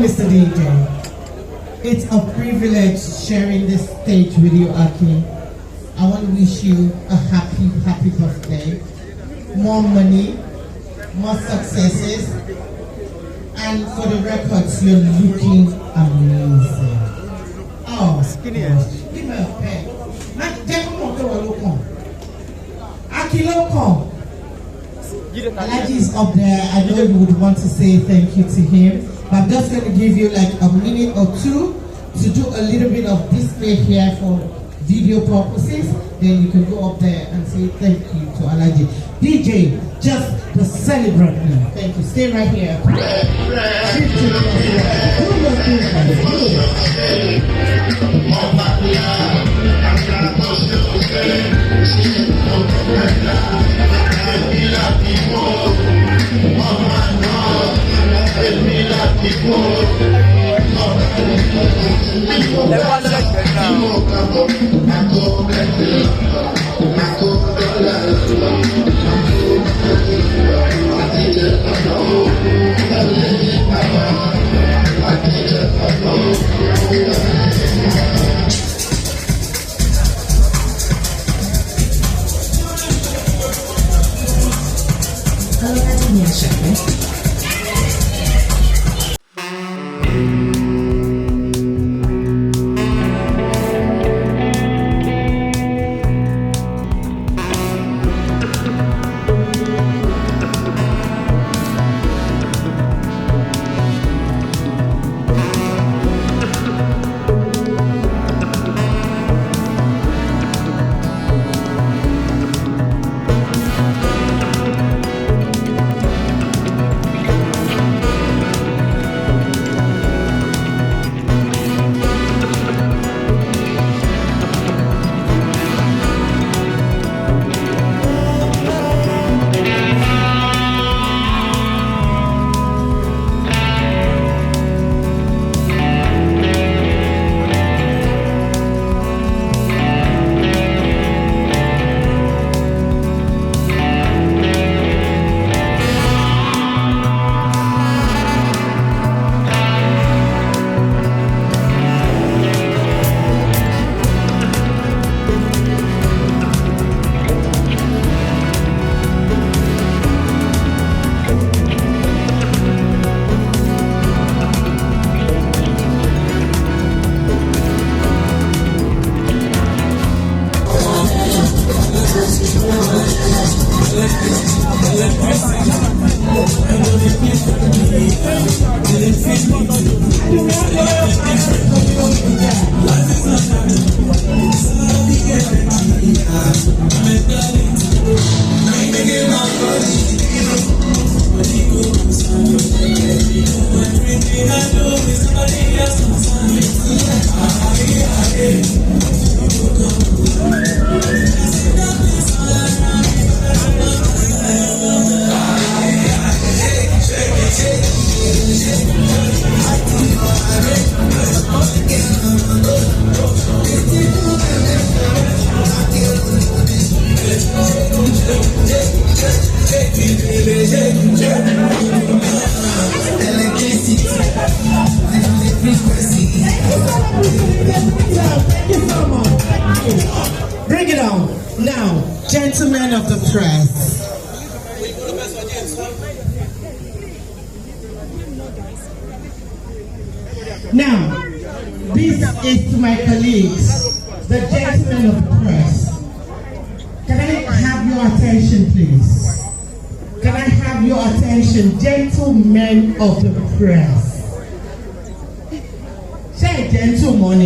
Mr. DJ, it's a privilege sharing this stage with you, Akin. I want to wish you a happy birthday, more money, more successes, and for the records, you're looking amazing. Oh, give me a pen. Akin, Olaiya is up there. I know you would want to say thank you to him, but I'm just going to give you like a minute or two to do a little bit of display here for video purposes. Then you can go up there and say thank you to Olaiya. DJ, just the celebrant now. Thank you. Stay right here. Now, gentlemen of the press. Now, this is to my colleagues, the gentlemen of the press. Can I have your attention, please? Can I have your attention, gentlemen of the press? Say gentlemen.